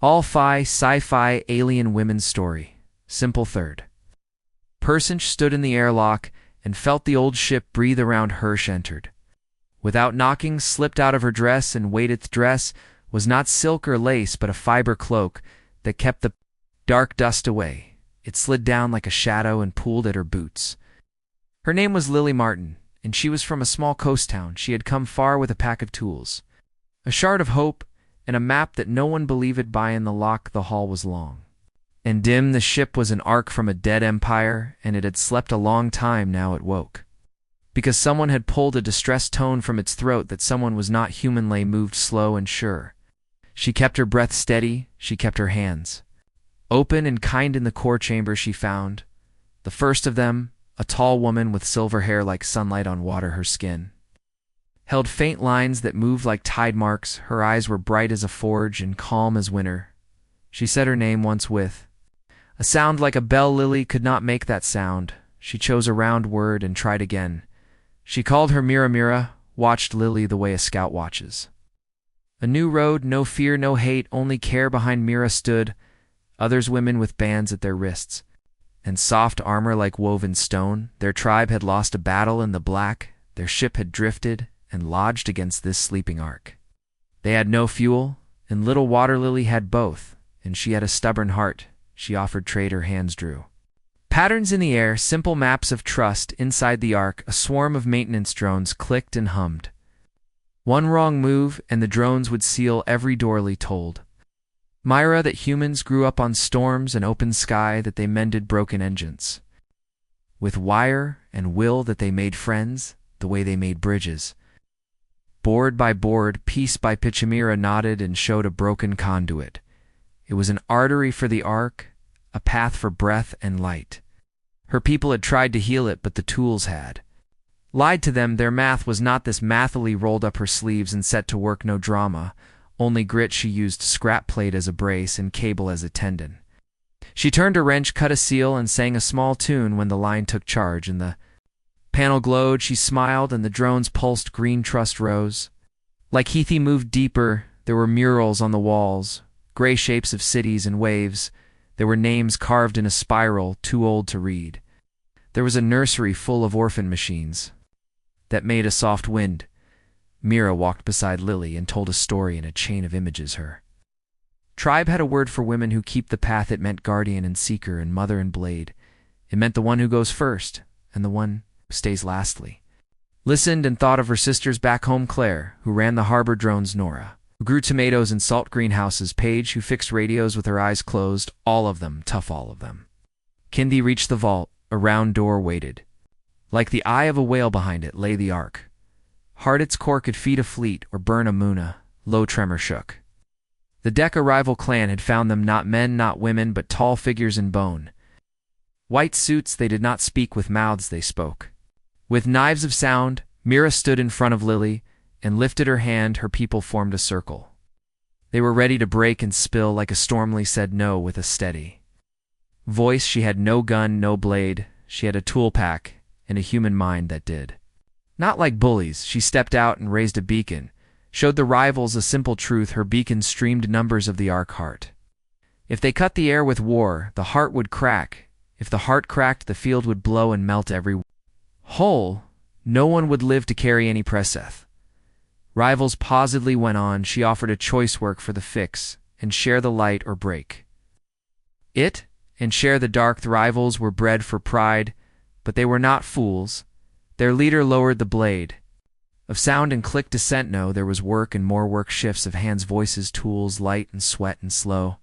All-fi, sci-fi, alien women's story. Simple third. Persinch stood in the airlock and felt the old ship breathe around Hirsch entered. Without knocking, slipped out of her dress, and WaitedADULT dress was not silk or lace but a fiber cloak that kept the dark dust away. It slid down like a shadow and pulled at her boots. Her name was Lily Martin, and she was from a small coast town. She had come far with a pack of tools, a shard of hope, and a map that no one believed by. In the lock the hall was long and dim. The ship was an ark from a dead empire, and it had slept a long time. Now it woke, because someone had pulled a distressed tone from its throat. That someone was not human lay moved slow and sure. She kept her breath steady, she kept her hands open and kind. In the core chamber she found the first of them, a tall woman with silver hair like sunlight on water. Her skin held faint lines that moved like tide marks. Her eyes were bright as a forge and calm as winter. She said her name once with a sound like a bell. Lily could not make that sound. She chose a round word and tried again. She called her Mira. Mira watched Lily the way a scout watches. A new road, no fear, no hate, only care. Behind Mira stood others, women with bands at their wrists and soft armor like woven stone. Their tribe had lost a battle in the black. Their ship had drifted and lodged against this sleeping ark. They had no fuel and little water. Lily had both, and she had a stubborn heart. She offered trade. Her hands drew patterns in the air, simple maps of trust. Inside the ark, a swarm of maintenance drones clicked and hummed. One wrong move, and the drones would seal every door. Lee told Myra that humans grew up on storms and open sky, that they mended broken engines with wire and will, that they made friends the way they made bridges. Board by board, piece by piece, Myra nodded and showed a broken conduit. It was an artery for the ark, a path for breath and light. Her people had tried to heal it, but the tools had lied to them. Their math was not this math. Lily rolled up her sleeves and set to work. No drama, only grit. She used scrap plate as a brace and cable as a tendon. She turned a wrench, cut a seal, and sang a small tune. When the line took charge and the panel glowed, she smiled, and the drones pulsed. Green trust rose. Like Heathy moved deeper, there were murals on the walls, gray shapes of cities and waves. There were names carved in a spiral, too old to read. There was a nursery full of orphan machines that made a soft wind. Mira walked beside Lily and told a story in a chain of images. Her tribe had a word for women who keep the path. It meant guardian and seeker and mother and blade. It meant the one who goes first and the one who stays lastly. Listened and thought of her sisters back home. Claire, who ran the harbor drones. Nora, who grew tomatoes in salt greenhouses. Paige, who fixed radios with her eyes closed. All of them, tough all of them. Kindy reached the vault. A round door waited. Like the eye of a whale behind it lay the ark. Hard its core could feed a fleet or burn a moona. Low tremor shook. The deck, a rival clan, had found them, not men, not women, but tall figures in bone. White suits, they did not speak with mouths, they spoke with knives of sound. Mira stood in front of Lily and lifted her hand. Her people formed a circle. They were ready to break and spill like a storm. Lee said no with a steady voice. She had no gun, no blade. She had a tool pack and a human mind that did not like bullies. She stepped out and raised a beacon, showed the rivals a simple truth. Her beacon streamed numbers of the ark heart. If they cut the air with war, the heart would crack. If the heart cracked, the field would blow and melt every hole. No one would live to carry any preseth. Rivals pausedly went on. She offered a choice: work for the fix and share the light, or break it and share the dark. The rivals were bred for pride, but they were not fools. Their leader lowered the blade of sound and clicked descent. No, there was work and more work. Shifts of hands, voices, tools, light and sweat and slow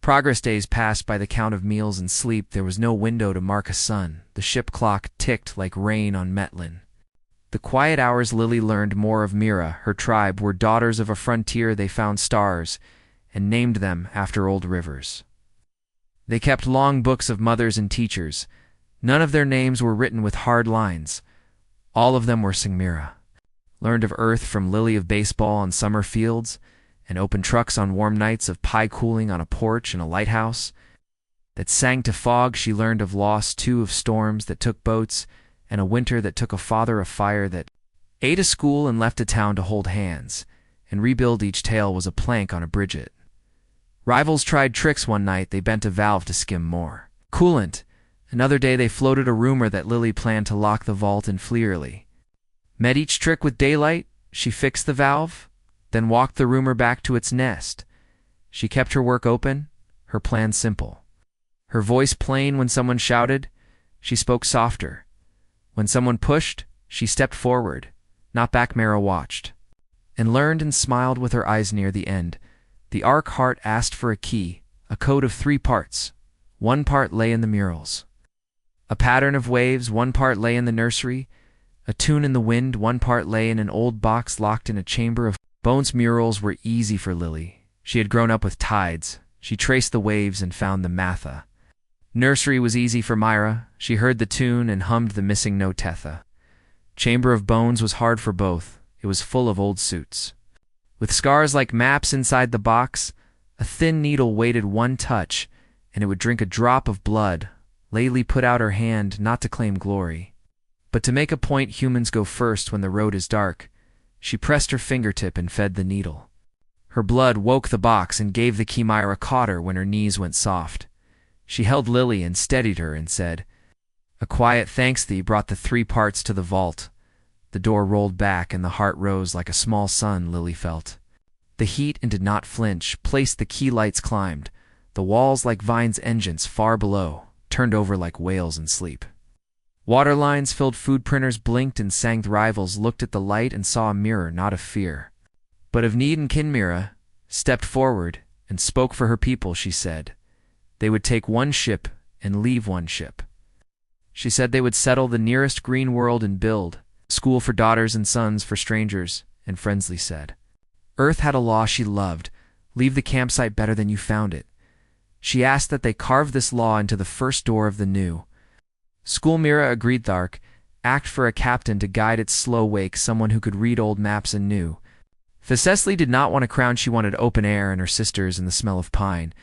progress. Days passed by the count of meals and sleep. There was no window to mark a sun. The ship clock ticked like rain on Metlin. The quiet hours. Lily learned more of Mira. Her tribe were daughters of a frontier. They found stars and named them after old rivers. They kept long books of mothers and teachers. None of their names were written with hard lines. All of them were Mira. Learned of earth from Lily, of baseball on summer fields and open trucks on warm nights, of pie cooling on a porch in a lighthouse that sang to fog. She learned of loss too, of storms that took boats and a winter that took a father, a fire that ate a school and left a town to hold hands and rebuild. Each tale was a plank on a bridge. Rivals tried tricks one night, they bent a valve to skim more coolant. Another day they floated a rumor that Lily planned to lock the vault and flee early. Met each trick with daylight, she fixed the valve, then walked the rumor back to its nest. She kept her work open, her plan simple. Her voice plain when someone shouted, she spoke softer. When someone pushed, she stepped forward, not back. Mira watched, and learned and smiled with her eyes near the end. The arc heart asked for a key, a code of 3 parts. 1 part lay in the murals. A pattern of waves, 1 part lay in the nursery. A tune in the wind, 1 part lay in an old box locked in a chamber of bones. Murals were easy for Lily. She had grown up with tides. She traced the waves and found the matha. Nursery was easy for Myra. She heard the tune and hummed the missing note tetha. Chamber of bones was hard for both. It was full of old suits. With scars like maps inside the box, a thin needle waited 1 touch, and it would drink a drop of blood. Layli put out her hand, not to claim glory, but to make a point. Humans go first when the road is dark. She pressed her fingertip and fed the needle. Her blood woke the box and gave the key. Myra caught her when her knees went soft. She held Lily and steadied her and said, "A quiet thanks thee brought the 3 parts to the vault." The door rolled back and the heart rose like a small sun. Lily felt the heat and did not flinch. Placed the key. Lights climbed. The walls like vines. Engines far below turned over like whales in sleep. Water lines filled. Food printers blinked and sang. The rivals looked at the light and saw a mirror, not of fear, but of need and kin. Mira stepped forward and spoke for her people. She said they would take 1 ship and leave 1 ship. She said they would settle the nearest green world and build school for daughters and sons for strangers. And Friendly said, Earth had a law she loved: leave the campsite better than you found it. She asked that they carve this law into the first door of the new school. Mira agreed. Thark act for a captain to guide its slow wake, someone who could read old maps and knew. Cecily did not want a crown. She wanted open air and her sisters and the smell of pine.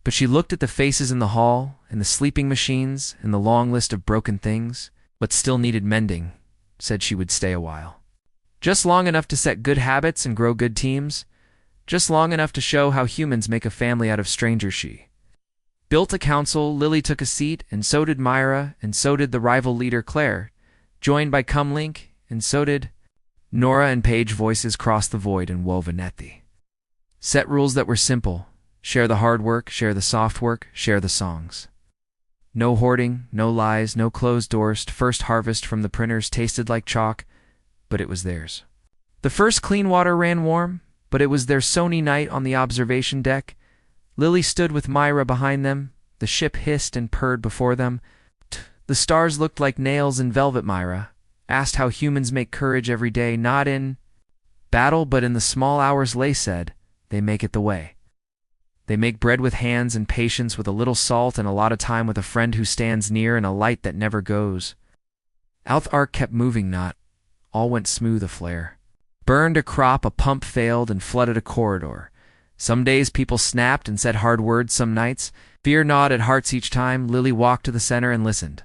But she looked at the faces in the hall and the sleeping machines and the long list of broken things, but still needed mending. Said she would stay a while. Just long enough to set good habits and grow good teams. Just long enough to show how humans make a family out of strangers. She built a council. Lily took a seat, and so did Myra, and so did the rival leader Claire, joined by Cumlink, and so did Nora and Paige. Voices crossed the void and wove a nethy. Set rules that were simple. Share the hard work, share the soft work, share the songs. No hoarding, no lies, no closed doors. First harvest from the printers tasted like chalk, but it was theirs. The first clean water ran warm, but it was their Sony night on the observation deck. Lily stood with Myra behind them. The ship hissed and purred before them. The stars looked like nails in velvet. Myra asked how humans make courage every day, not in battle, but in the small hours. Lay said, they make it the way. They make bread with hands and patience, with a little salt and a lot of time, with a friend who stands near and a light that never goes out. The arc kept moving, not all went smooth. A flare burned a crop, a pump failed and flooded a corridor. Some days people snapped and said hard words, some nights fear gnawed at hearts. Each time Lily walked to the center and listened.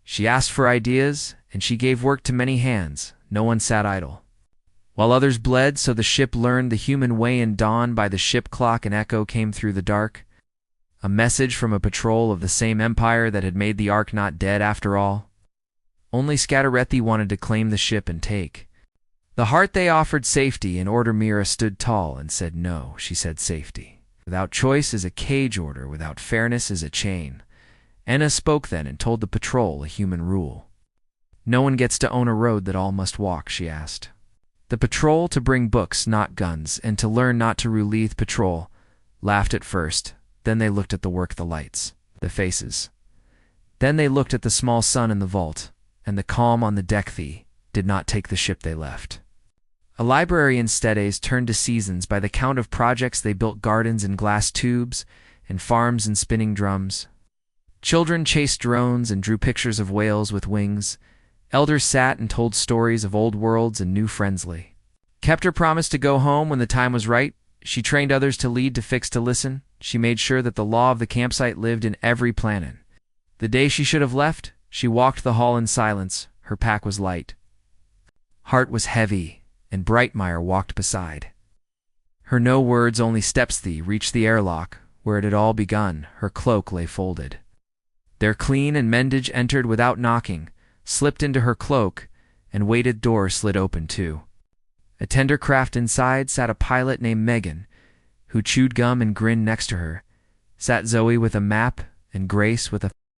She asked for ideas, and she gave work to many hands. No one sat idle while others bled, so the ship learned the human way. In dawn, by the ship clock, an echo came through the dark, a message from a patrol of the same empire that had made the Ark not dead after all. Only Scatterethi wanted to claim the ship and take the heart. They offered safety and order. Mira stood tall and said no. She said safety without choice is a cage order, without fairness is a chain. Enna spoke then and told the patrol a human rule. No one gets to own a road that all must walk. She asked the patrol to bring books, not guns, and to learn not to rule. The patrol laughed at first, then they looked at the work, the lights, the faces. Then they looked at the small sun in the vault, and the calm on the deck. They did not take the ship they left. A library instead. A's turned to seasons. By the count of projects they built gardens in glass tubes, and farms in spinning drums. Children chased drones and drew pictures of whales with wings. Elders sat and told stories of old worlds and new friendly. Kept her promise to go home when the time was right. She trained others to lead, to fix, to listen. She made sure that the law of the campsite lived in every planet. The day she should have left, she walked the hall in silence. Her pack was light. Heart was heavy and bright. Myra walked beside Her no words, only steps thee, reached the airlock, where it had all begun. Her cloak lay folded. There clean and Mendage entered without knocking, slipped into her cloak, and weighted door slid open too. A tender craft inside sat a pilot named Megan, who chewed gum and grinned next to her. Sat Zoe with a map, and Grace with a